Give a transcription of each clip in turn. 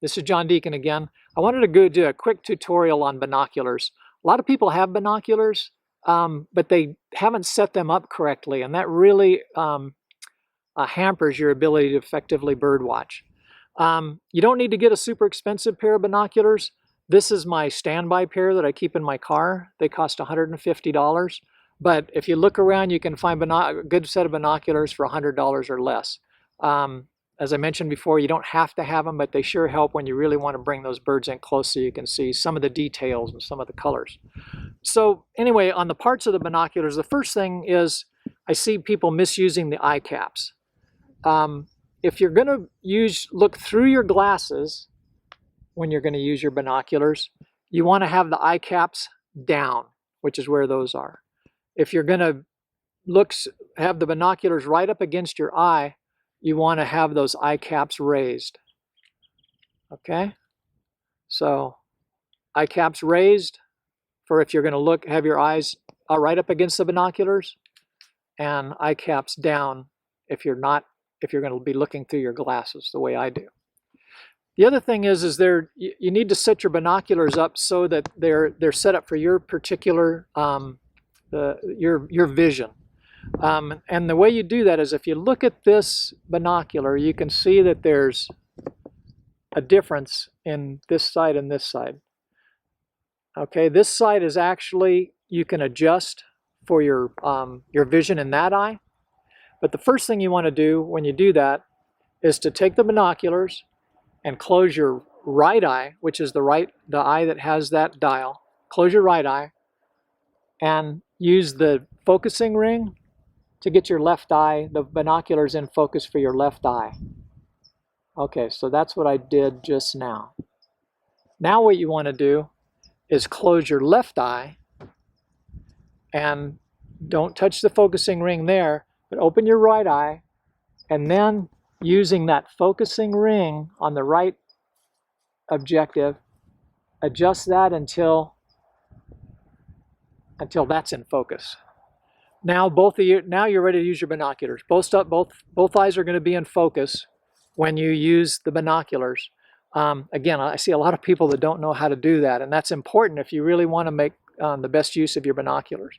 This is John Deacon again. I wanted to go do a quick tutorial on binoculars. A lot of people have binoculars, but they haven't set them up correctly, and that really hampers your ability to effectively birdwatch. You don't need to get a super expensive pair of binoculars. This is my standby pair that I keep in my car. They cost $150, but if you look around, you can find a good set of binoculars for $100 or less. As I mentioned before, you don't have to have them, but they sure help when you really want to bring those birds in close so you can see some of the details and some of the colors. So anyway, on the parts of the binoculars, the first thing is I see people misusing the eye caps. If you're going to look through your glasses when you're going to use your binoculars, you want to have the eye caps down, which is where those are. If you're going to have the binoculars right up against your eye, you want to have those eye caps raised. Okay? So eye caps raised for if you're going to have your eyes right up against the binoculars, and eye caps down if you're going to be looking through your glasses the way I do. The other thing is you need to set your binoculars up so that they're set up for your particular your vision. And the way you do that is if you look at this binocular, you can see that there's a difference in this side and this side. Okay, this side is actually, you can adjust for your vision in that eye. But the first thing you want to do when you do that is to take the binoculars and close your right eye, which is the eye that has that dial. Close your right eye and use the focusing ring to get your left eye, the binoculars in focus for your left eye. Okay, so that's what I did just now. Now what you want to do is close your left eye and don't touch the focusing ring there, but open your right eye, and then using that focusing ring on the right objective, adjust that until that's in focus. Now you're ready to use your binoculars. Both eyes are going to be in focus when you use the binoculars. Again, I see a lot of people that don't know how to do that, and that's important if you really want to make the best use of your binoculars.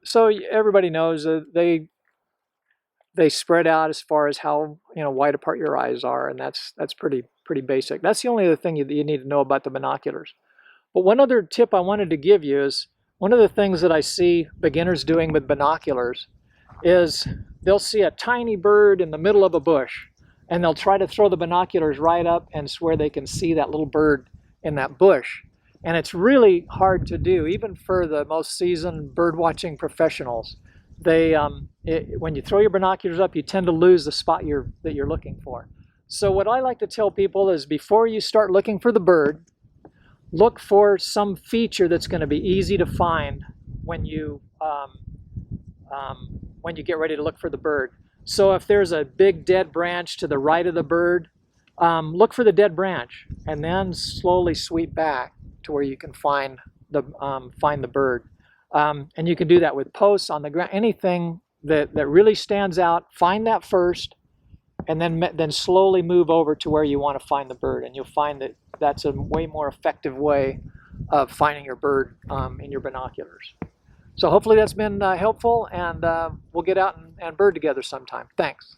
So everybody knows they spread out as far as how wide apart your eyes are, and that's pretty basic. That's the only other thing you need to know about the binoculars. But one other tip I wanted to give you is, one of the things that I see beginners doing with binoculars is they'll see a tiny bird in the middle of a bush, and they'll try to throw the binoculars right up and swear they can see that little bird in that bush. And it's really hard to do, even for the most seasoned bird-watching professionals. When you throw your binoculars up, you tend to lose the spot that you're looking for. So what I like to tell people is, before you start looking for the bird, look for some feature that's going to be easy to find when you get ready to look for the bird. So if there's a big dead branch to the right of the bird, look for the dead branch and then slowly sweep back to where you can find the bird. And you can do that with posts on the ground, anything that really stands out. Find that first, and then slowly move over to where you want to find the bird, and you'll find that that's a way more effective way of finding your bird in your binoculars. So hopefully that's been helpful, and we'll get out and bird together sometime. Thanks.